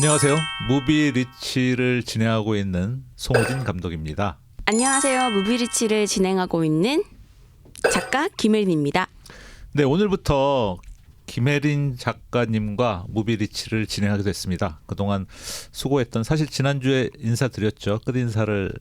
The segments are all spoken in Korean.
안녕하세요. 무비 리치를 진행하고 있는 송호진 감독입니다. 안녕하세요. 무비리치를 진행하고 있는 작가 김혜린입니다. 네, 오늘부터 김혜린 작가님과 무비 리치를 진행하게 됐습니다. 그동안 수고했던, 사실 지난주에 인사드렸죠. 끝인사를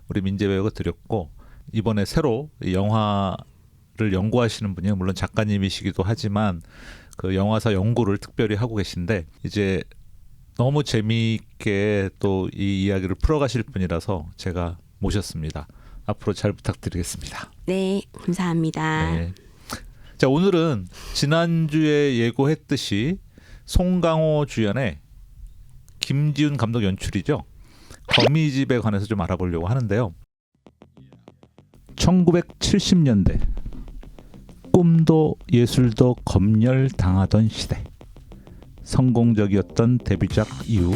우리 민재 배우가 드렸고, 이번에 새로 영화를 연구하시는 분이 물론 작가님이시기도 하지만 그 영화사 연구를 특별히 하고 계신데, 이제 너무 재미있게 또 이 이야기를 풀어가실 분이라서 제가 모셨습니다. 앞으로 잘 부탁드리겠습니다. 네, 감사합니다. 네. 자, 오늘은 지난주에 예고했듯이 송강호 주연의 김지훈 감독 연출이죠. 거미집에 관해서 좀 알아보려고 하는데요. 1970년대 꿈도 예술도 검열당하던 시대. 성공적이었던 데뷔작 이후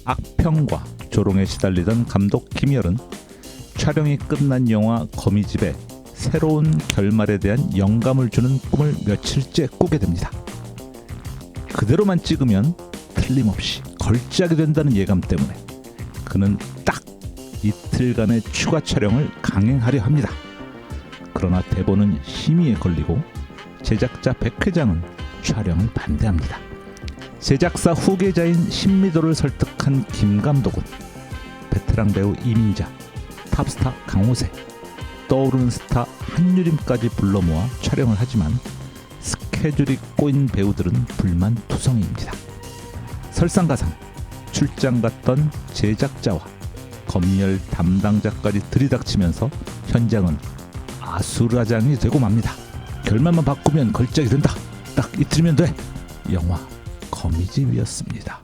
악평과 조롱에 시달리던 감독 김열은 촬영이 끝난 영화 거미집에 새로운 결말에 대한 영감을 주는 꿈을 며칠째 꾸게 됩니다. 그대로만 찍으면 틀림없이 걸작이 된다는 예감 때문에 그는 딱 이틀간의 추가 촬영을 강행하려 합니다. 그러나 대본은 심의에 걸리고 제작자 백 회장은 촬영을 반대합니다. 제작사 후계자인 신미도를 설득한 김 감독은 베테랑 배우 이민자, 탑스타 강호세, 떠오르는 스타 한유림까지 불러 모아 촬영을 하지만 스케줄이 꼬인 배우들은 불만투성이입니다. 설상가상 출장 갔던 제작자와 검열 담당자까지 들이닥치면서 현장은 아수라장이 되고 맙니다. 결말만 바꾸면 걸작이 된다. 딱 이틀이면 돼. 영화 거미집이었습니다.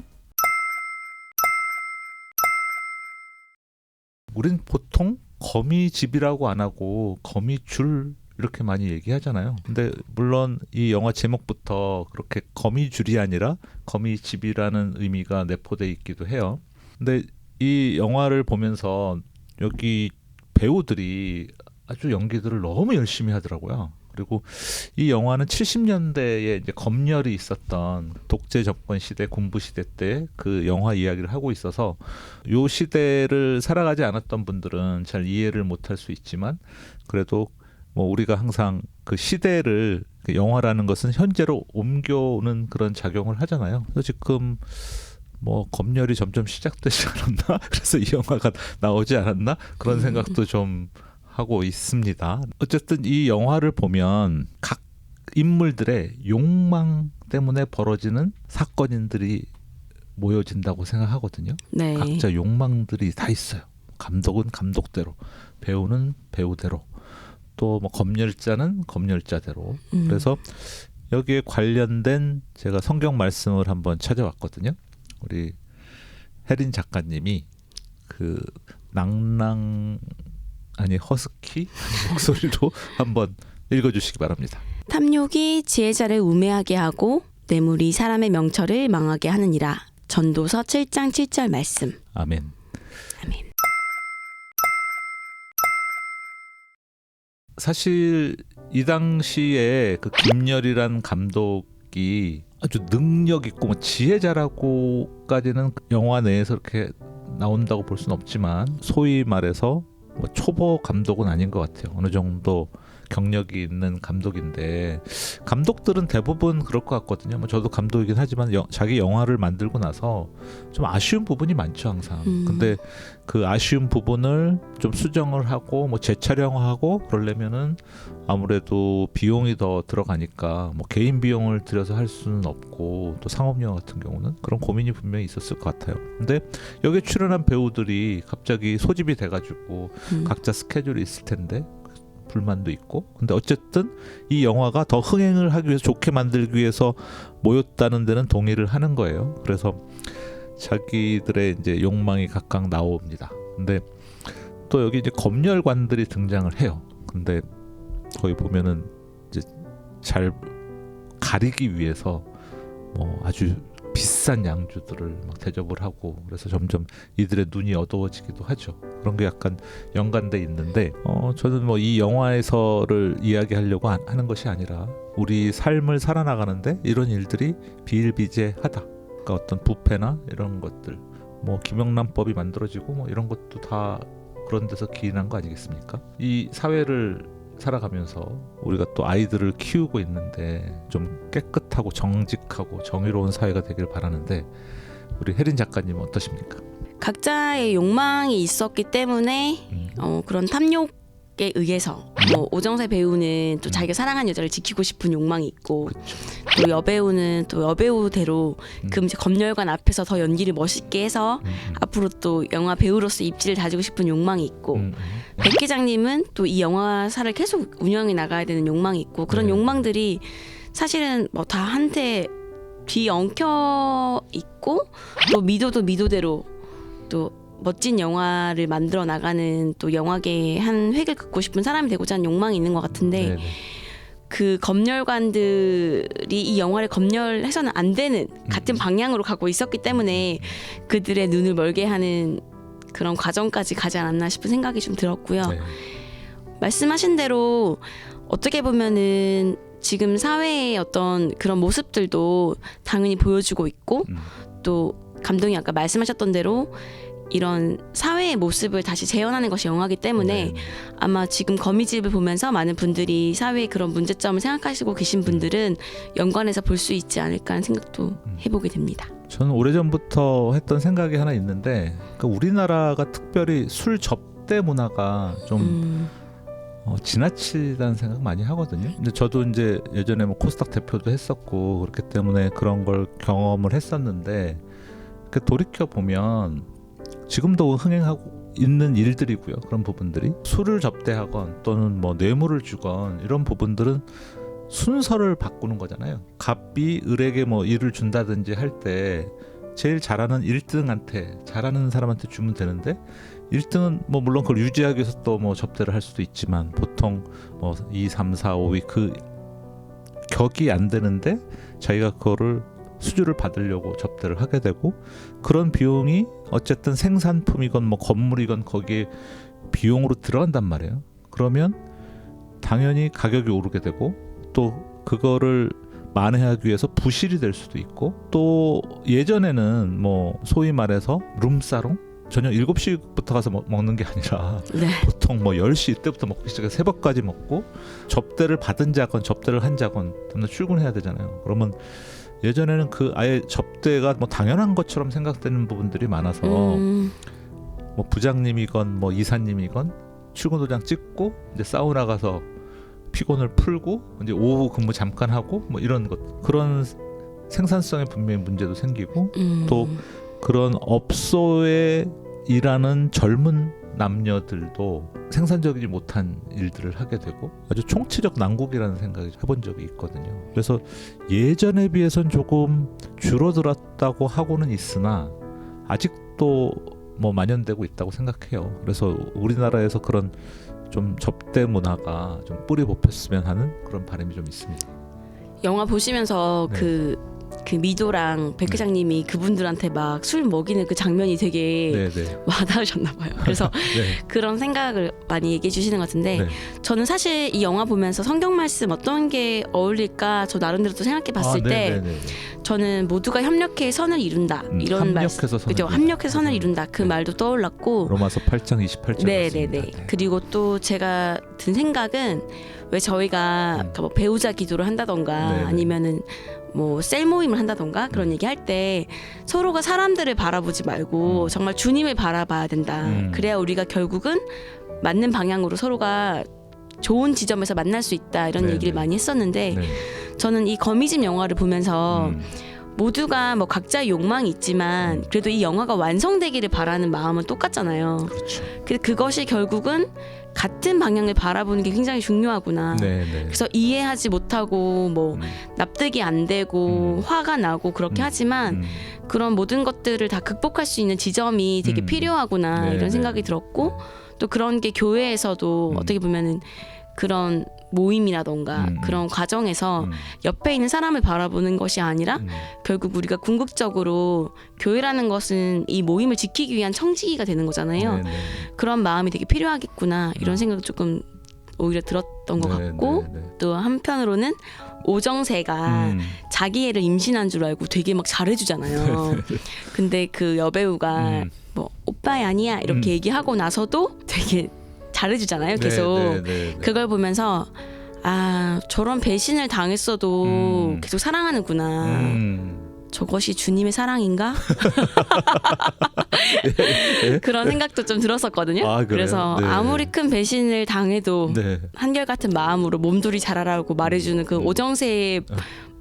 우린 보통 거미집이라고 안 하고 거미줄 이렇게 많이 얘기하잖아요. 근데 물론 이 영화 제목부터 그렇게 거미줄이 아니라 거미집이라는 의미가 내포되어 있기도 해요. 근데 이 영화를 보면서 여기 배우들이 아주 연기들을 너무 열심히 하더라고요. 그리고 이 영화는 70년대에 이제 검열이 있었던 독재 정권 시대, 군부 시대 때 그 영화 이야기를 하고 있어서 요 시대를 살아가지 않았던 분들은 잘 이해를 못할 수 있지만 그래도 뭐 우리가 항상 그 시대를 영화라는 것은 현재로 옮겨오는 그런 작용을 하잖아요. 그래서 지금 뭐 검열이 점점 시작되지 않았나? 그래서 이 영화가 나오지 않았나? 그런 생각도 좀 하고 있습니다. 어쨌든 이 영화를 보면 각 인물들의 욕망 때문에 벌어지는 사건들이 모여진다고 생각하거든요. 네. 각자 욕망들이 다 있어요. 감독은 감독대로, 배우는 배우대로, 또 뭐 검열자는 검열자대로. 그래서 여기에 관련된 제가 성경 말씀을 한번 찾아왔거든요. 우리 혜린 작가님이 그 낭랑 아니 허스키 목소리로 한번 읽어주시기 바랍니다. 탐욕이 지혜자를 우매하게 하고 뇌물이 사람의 명철을 망하게 하느니라. 전도서 7장 7절 말씀. 아멘. 아멘. 사실 이 당시에 그 김열이란 감독이 아주 능력 있고 뭐 지혜자라고까지는 영화 내에서 이렇게 나온다고 볼 수는 없지만 소위 말해서 뭐 초보 감독은 아닌 것 같아요. 어느 정도 경력이 있는 감독인데 감독들은 대부분 그럴 것 같거든요. 뭐 저도 감독이긴 하지만 자기 영화를 만들고 나서 좀 아쉬운 부분이 많죠 항상. 근데 그 아쉬운 부분을 좀 수정을 하고 뭐 재촬영하고 그러려면은 아무래도 비용이 더 들어가니까 뭐 개인 비용을 들여서 할 수는 없고 또 상업영화 같은 경우는 그런 고민이 분명히 있었을 것 같아요. 근데 여기에 출연한 배우들이 갑자기 소집이 돼가지고 각자 스케줄이 있을 텐데 불만도 있고 근데 어쨌든 이 영화가 더 흥행을 하기 위해서 좋게 만들기 위해서 모였다는 데는 동의를 하는 거예요. 그래서 자기들의 이제 욕망이 각각 나옵니다. 근데 또 여기 이제 검열관들이 등장을 해요. 근데 거기 보면은 이제 잘 가리기 위해서 뭐 아주 비싼 양주들을 막 대접을 하고 그래서 점점 이들의 눈이 어두워지기도 하죠. 그런 게 약간 연관돼 있는데 저는 뭐 이 영화에서를 이야기하려고 하는 것이 아니라 우리 삶을 살아나가는데 이런 일들이 비일비재하다. 그러니까 어떤 부패나 이런 것들, 뭐 김영란법이 만들어지고 뭐 이런 것도 다 그런 데서 기인한 거 아니겠습니까? 이 사회를 살아가면서 우리가 또 아이들을 키우고 있는데 좀 깨끗하고 정직하고 정의로운 사회가 되길 바라는데 우리 혜린 작가님 어떠십니까? 각자의 욕망이 있었기 때문에 그런 탐욕에 의해서 뭐 오정세 배우는 또 자기가 사랑한 여자를 지키고 싶은 욕망이 있고 그쵸. 또 여배우는 또 여배우대로 그 이제 검열관 앞에서 더 연기를 멋있게 해서 앞으로 또 영화 배우로서 입지를 다지고 싶은 욕망이 있고 백 회장님은 또 이 영화사를 계속 운영해 나가야 되는 욕망이 있고 그런 네. 욕망들이 사실은 뭐 다 한테 뒤엉켜 있고 또 미도도 미도대로 또 멋진 영화를 만들어 나가는 또 영화계의 한 획을 긋고 싶은 사람이 되고자 하는 욕망이 있는 것 같은데 네네. 그 검열관들이 이 영화를 검열해서는 안 되는 같은 방향으로 가고 있었기 때문에 그들의 눈을 멀게 하는 그런 과정까지 가지 않았나 싶은 생각이 좀 들었고요. 네. 말씀하신 대로 어떻게 보면은 지금 사회의 어떤 그런 모습들도 당연히 보여주고 있고 또 감독이 아까 말씀하셨던 대로 이런 사회의 모습을 다시 재현하는 것이 영화이기 때문에 네. 아마 지금 거미집을 보면서 많은 분들이 사회의 그런 문제점을 생각하시고 계신 분들은 연관해서 볼 수 있지 않을까 하는 생각도 해보게 됩니다. 저는 오래전부터 했던 생각이 하나 있는데 그러니까 우리나라가 특별히 술 접대 문화가 좀 지나치다는 생각 많이 하거든요. 근데 저도 이제 예전에 뭐 코스닥 대표도 했었고 그렇기 때문에 그런 걸 경험을 했었는데 돌이켜 보면 지금도 흥행하고 있는 일들이고요. 그런 부분들이 술을 접대하건 또는 뭐 뇌물을 주건 이런 부분들은 순서를 바꾸는 거잖아요. 갑이 을에게 뭐 일을 준다든지 할 때 제일 잘하는 1등한테 잘하는 사람한테 주면 되는데 1등은 뭐 물론 그걸 유지하기 위해서 또 뭐 접대를 할 수도 있지만 보통 뭐 2, 3, 4, 5위 그 격이 안 되는데 자기가 그거를 수주를 받으려고 접대를 하게 되고 그런 비용이 어쨌든 생산품이건 뭐 건물이건 거기에 비용으로 들어간단 말이에요. 그러면 당연히 가격이 오르게 되고 또 그거를 만회하기 위해서 부실이 될 수도 있고 또 예전에는 뭐 소위 말해서 룸사롱 저녁 7시부터 가서 먹는 게 아니라 네. 보통 뭐 10시 이때부터 먹기 시작해서 새벽까지 먹고 접대를 받은 자건 접대를 한 자건 다음날 출근해야 되잖아요. 그러면 예전에는 그 아예 접대가 뭐 당연한 것처럼 생각되는 부분들이 많아서 뭐 부장님이건 뭐 이사님이건 출근 도장 찍고 이제 사우나 가서 피곤을 풀고 이제 오후 근무 잠깐 하고 뭐 이런 것 그런 생산성에 분명히 문제도 생기고 또 그런 업소에 일하는 젊은 남녀들도 생산적이지 못한 일들을 하게 되고 아주 총체적 난국이라는 생각을 해본 적이 있거든요. 그래서 예전에 비해서는 조금 줄어들었다고 하고는 있으나 아직도 뭐 만연되고 있다고 생각해요. 그래서 우리나라에서 그런 좀 접대 문화가 좀 뿌리 뽑혔으면 하는 그런 바람이 좀 있습니다. 영화 보시면서 네. 그 미도랑 백 회장님이 그분들한테 막 술 먹이는 그 장면이 되게 네네. 와닿으셨나 봐요. 그래서 네. 그런 생각을 많이 얘기해 주시는 것 같은데 네. 저는 사실 이 영화 보면서 성경 말씀 어떤 게 어울릴까 저 나름대로 또 생각해 봤을 때 네네네. 저는 모두가 협력해 선을 이룬다 이런 말씀 합력해서 선을 그죠? 합력해서 선을 이룬다 그 네. 말도 떠올랐고 로마서 8장 28절 네네네. 그리고 또 제가 든 생각은 왜 저희가 뭐 배우자 기도를 한다던가 네네. 아니면은 뭐 셀 모임을 한다던가 그런 얘기 할 때 서로가 사람들을 바라보지 말고 정말 주님을 바라봐야 된다. 그래야 우리가 결국은 맞는 방향으로 서로가 좋은 지점에서 만날 수 있다 이런 네네. 얘기를 많이 했었는데 네. 저는 이 거미집 영화를 보면서 모두가 뭐 각자의 욕망이 있지만 그래도 이 영화가 완성되기를 바라는 마음은 똑같잖아요. 그렇죠. 그것이 결국은 같은 방향을 바라보는 게 굉장히 중요하구나. 네네. 그래서 이해하지 못하고 뭐 납득이 안 되고 화가 나고 그렇게 하지만 그런 모든 것들을 다 극복할 수 있는 지점이 되게 필요하구나 네네. 이런 생각이 들었고 또 그런 게 교회에서도 어떻게 보면은 그런 모임이라던가 그런 과정에서 옆에 있는 사람을 바라보는 것이 아니라 결국 우리가 궁극적으로 교회라는 것은 이 모임을 지키기 위한 청지기가 되는 거잖아요. 네네. 그런 마음이 되게 필요하겠구나 이런 생각을 조금 오히려 들었던 것 같고 또 한편으로는 오정세가 자기 애를 임신한 줄 알고 되게 막 잘해주잖아요. 근데 그 여배우가 뭐 오빠야 아니야 이렇게 얘기하고 나서도 되게 잘해주잖아요. 계속 그걸 보면서 아 저런 배신을 당했어도 계속 사랑하는구나. 저것이 주님의 사랑인가? 그런 생각도 좀 들었었거든요. 아, 그래서 네. 아무리 큰 배신을 당해도 네. 한결같은 마음으로 몸둘이 잘하라고 말해주는 그 오정세의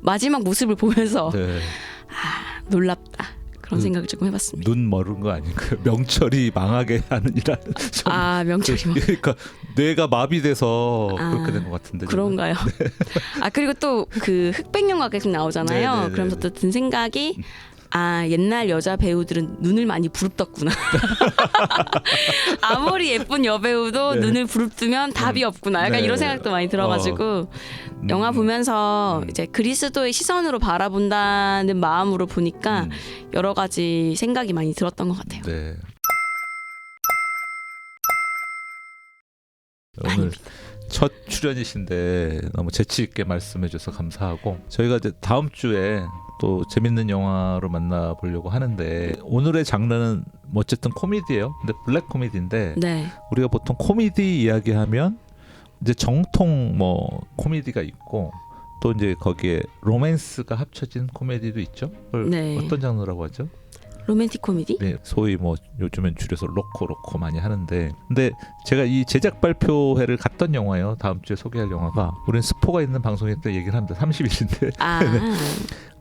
마지막 모습을 보면서 네. 아 놀랍다. 그런 생각을 조금 해봤습니다. 눈 멀은 거 아닌가요? 명철이 망하게 하는 일하는. 아 명철이 뭐. 그러니까 뇌가 마비돼서 그렇게 된 것 같은데. 그런가요? 네. 아 그리고 또 그 흑백 영화 계속 나오잖아요. 네네네네. 그러면서 또 든 생각이 아 옛날 여자 배우들은 눈을 많이 부릅떴구나. 아무리 예쁜 여배우도 네. 눈을 부릅뜨면 답이 없구나. 약간 네. 이런 생각도 많이 들어가지고 영화 보면서 이제 그리스도의 시선으로 바라본다는 마음으로 보니까 여러 가지 생각이 많이 들었던 것 같아요. 네. 오늘 아닙니다. 첫 출연이신데 너무 재치 있게 말씀해줘서 감사하고 저희가 이제 다음 주에 또 재밌는 영화로 만나보려고 하는데 오늘의 장르는 뭐 어쨌든 코미디예요. 근데 블랙 코미디인데 네. 우리가 보통 코미디 이야기하면 이제 정통 뭐 코미디가 있고 또 이제 거기에 로맨스가 합쳐진 코미디도 있죠. 그걸 네. 어떤 장르라고 하죠? 로맨틱 코미디? 네, 소위 뭐 요즘엔 줄여서 로코 많이 하는데 근데 제가 이 제작 발표회를 갔던 영화예요. 다음 주에 소개할 영화가 우리는 스포가 있는 방송일 때 얘기를 합니다. 30일인데 아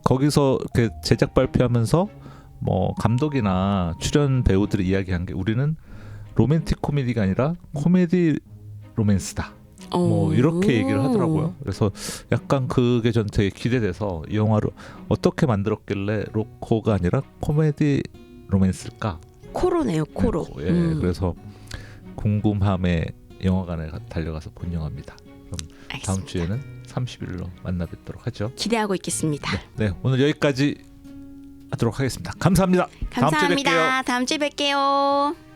거기서 그 제작 발표하면서 뭐 감독이나 출연 배우들이 이야기한 게 우리는 로맨틱 코미디가 아니라 코미디 로맨스다. 뭐 이렇게 얘기를 하더라고요. 그래서 약간 그게 전 되게 기대돼서 이 영화를 어떻게 만들었길래 로코가 아니라 코미디 로맨스일까? 코로네요. 코로. 예, 그래서 궁금함에 영화관에 달려가서 본 영화입니다. 그럼 알겠습니다. 다음 주에는 30일로 만나 뵙도록 하죠. 기대하고 있겠습니다. 네, 오늘 여기까지 하도록 하겠습니다. 감사합니다. 다음 주에 뵐게요. 감사합니다. 다음 주에 뵐게요.